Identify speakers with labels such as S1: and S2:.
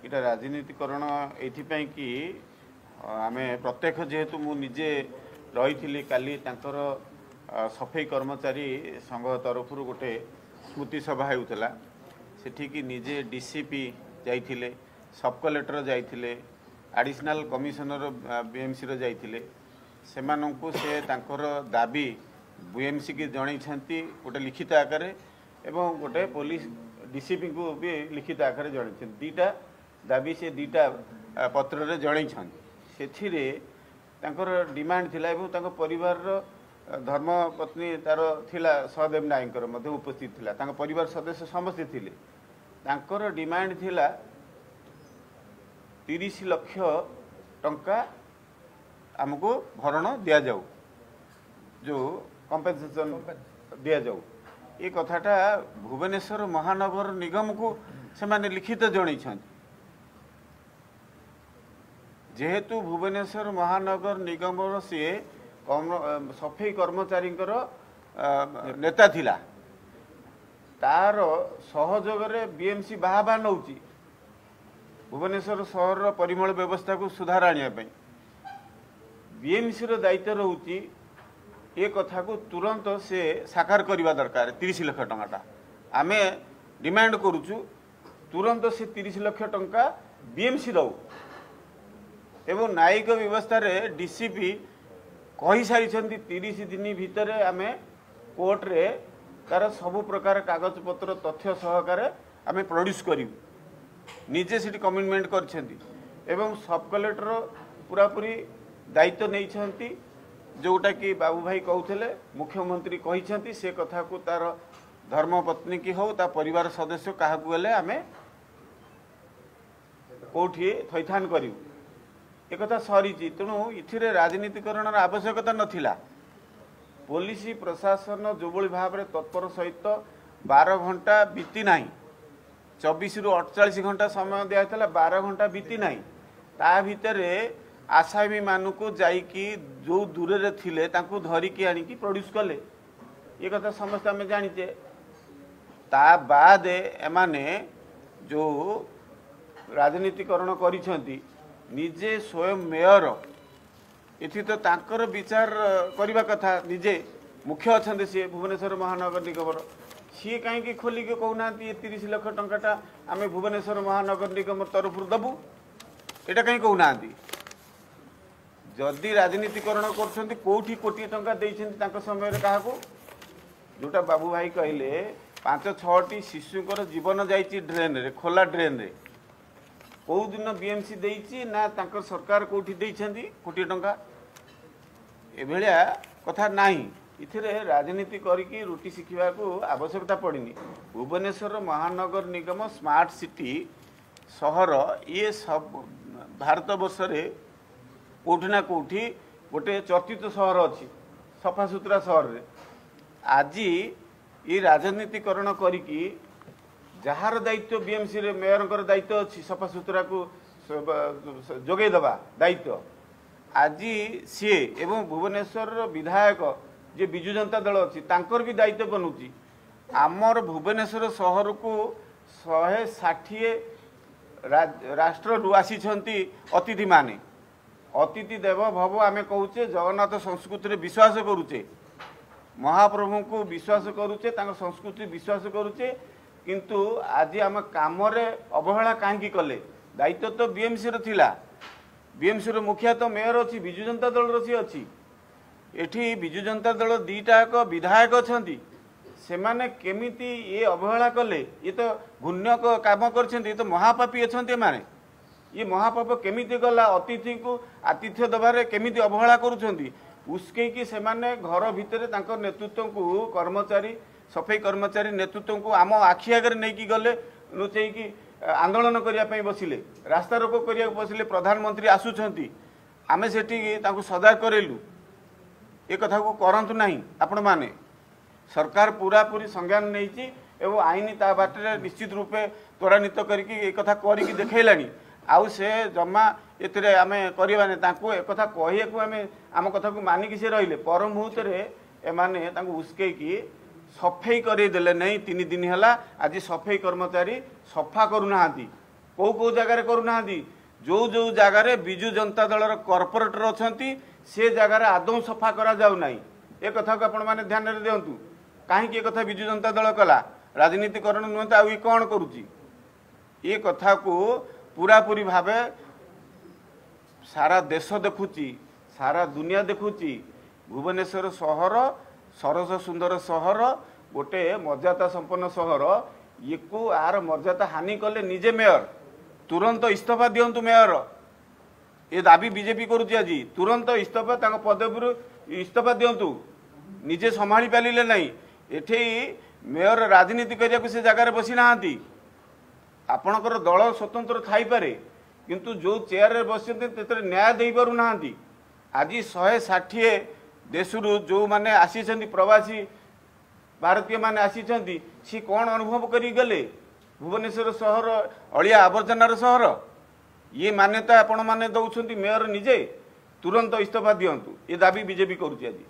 S1: इटा राजनीतिकरण ये कि आमे प्रत्यक्ष जेहेतु मु निजे रही काली सफाई कर्मचारी संघ तरफ गोटे स्मृति सभा होता सेठी निजे डीसीपी जाइथिले सब कलेक्टर जाइथिले एडिशनल कमिशनर बीएमसी रो जाइथिले सेमानंकु से तांकर दाबी बीएमसी की जणैछंती गोटे लिखित आकार एवं गोटे पुलिस डीसीपी को भी लिखित आकार जणैछंती दीटा दाबी से दीटा पत्र रे जणैछंती सेथिरे तांकर डिमांड थिला एवं तांकर परिवार रो धर्मपत्नी तार थिला सहदेव नायकर मध्य उपस्थित थिला तांकर परिवार सदस्य समस्त थिले तांकर डिमांड थिला 30 लाख टंका हमको भरण दिया जाऊ जो कंपेनसेशन दिया जाऊ ये कथाटा भुवनेश्वर महानगर निगम को से लिखित जन जेहेतु भुवनेश्वर महानगर निगम सी सफाई कर्मचारी नेता थिला तार सहयोग बीएमसी बाहा नौची भुवनेश्वर सहर परिमल व्यवस्था को सुधार आने बीएमसी दायित्व रोचे ये कथा को तुरंत से साकार करने दरकार 30 लाख टंका आम डिमांड करुचु तुरंत से 30 लाख टंका बीएमसी दौ एवं न्यायिक व्यवस्था रे डीसीपी कही सारी 30 दिन भितर आम कोर्ट रे तार सबु प्रकार कागज पत्र तथ्य सहकार आम प्रोड्यूस करूँ निजे से कमिटमेंट कर सब कलेक्टर पूरा पूरी दायित्व नहीं जोटा कि बाबू भाई कहते मुख्यमंत्री कही से कथा को तार धर्मपत्नी की हो ता परिवार सदस्य क्या आम कौटी थैथान करूँ एक सरी तेणु इथिरे राजनीतिकरण आवश्यकता नथिला पुलिस प्रशासन जो भाव में तत्पर सहित 12 घंटा बीती ना 24 रु 48 घंटा समय दिया 12 घंटा बीती ना ता भितर आसामी मानक जाइकी जो दूर रे थिले तांको धरिकी आनिकी प्रोड्यूस कले ये कथा समस्त आम जानीचे ता बाद एमाने जो राजनीतिकरण करिसेंती निजे स्वयं मेयर इथि तो तांकर विचार करबा कथा निजे मुख्य अच्छा सी भुवनेश्वर महानगर निगम सी कहीं खोलिक कहना 30 लाख टंकाटा आम भुवनेश्वर महानगर निगम तरफ दबू यहाँ कहीं कहना जदि राजनीतिकरण कर कौटी कोटी टंका देते समय क्या जोटा बाबू भाई कहले 5-6टी शिशुकर जीवन जाइए ड्रेन रे खोला ड्रेन रे कौ दिन बीएमसी देइछि ना तांकर सरकार कौटी देइछंती कोटी टंका एभलिया कथा नाही इथिरे राजनीति करिकी रुटी शिखिबा को आवश्यकता पड़िनी भुवनेश्वर महानगर निगम स्मार्ट सिटी सहर ये सब भारत वर्ष रे कोठी ना कोठी गोटे चर्चित सहर अच्छी सफा सुतरा सहर रे आज ये राजनीतिकरण करिकी जार दायित्व बीएमसी रे मेयर दायित्व अच्छी सफा सुतरा को जोगे दबा दायित्व आज सी एवं भुवनेश्वर विधायक जे विजु जनता दल अच्छी तांकर भी दायित्व बनूची आमर भुवनेश्वर सहर को 160 राष्ट्र आसी अतिथि माने अतिथि देव भव आमे कहूचे जगन्नाथ संस्कृति विश्वास करुचे महाप्रभु को विश्वास करुचे संस्कृति विश्वास करुचे किंतु आज आम काम अवहेला कहीं कले दायित्व तो बीएमसी थिला बीएमसी मुखिया तो मेयर अच्छी विजु जनता दल सी अच्छी एठी विजु जनता दल दीटाक विधायक अच्छा सेमाने केमिति ये अवहेला कले ये तो घूण्य काम कर तो महापापी अच्छा माने ये महापाप केमिति गला अतिथि को आतिथ्य दबारे केमिति अवहेला करुछंती उस्केकी सेमाने घर भितर तांकर नेतृत्व को कर्मचारी सफाई कर्मचारी नेतृत्व को आम आखि आगे नहीं गले लुचेकी आंदोलन करने बसिले रास्ता रोको करने बसिले प्रधानमंत्री आसुछंती आमे सेठी तांको सदा करेलु ये कथा को करंतु नहीं आपण माने सरकार पूरा पूरी संज्ञान नहीं एवं आईन ता बाटे निश्चित रूपे त्वरान्वित करके कथा करिकी देखैलानी आउ से जमा ये आम करवाने एक कही आम कथा को मानिकी से रहिले पर मुहूर्त एमाने उस्कैकी सफाई करदेले नहीं 3 दिन है आज सफाई कर्मचारी सफा करूना कौ जगार करूना जो जो जगार विजु जनता दलर कॉर्पोरेटर अच्छा से जगार आदौ सफा करा जाऊ नाही ए कथा को आपण माने ध्यान रे दियंतु कहीं कथा विजु जनता दल कला राजनीतिकरण नुहत आ कौन करुच्ची ये कथा को पूरा पूरी भाव सारा देश देखुची सारा दुनिया देखुची भुवनेश्वर सहर सरस सुंदर सहर गोटे मर्यादा संपन्न सहर ये को आर मर्यादा हानि कले निजे मेयर तुरंत इस्तीफा दिंतु मेयर ये दाबी बीजेपी करुच्ची आज तुरंत इस्तीफा पदवी इस्तीफा दिंतु निजे संभाली पारे ना एठी मेयर राजनीति करने को से जगार बसी ना आपणकर दल स्वतंत्र थाई पारे किंतु जो चेयर रे बस न्याय दे पारु ना आज 160 देश जो माने आसी प्रवासी भारतीय माने आसी सी कौन अनुभव करी गले भुवनेश्वर सहर अलिया आवर्जनार सहर ये मान्यता आपण माने दौरान मेयर निजे तुरंत इस्तीफा दिंतु ये दाबी बीजेपी करुच्ची आज।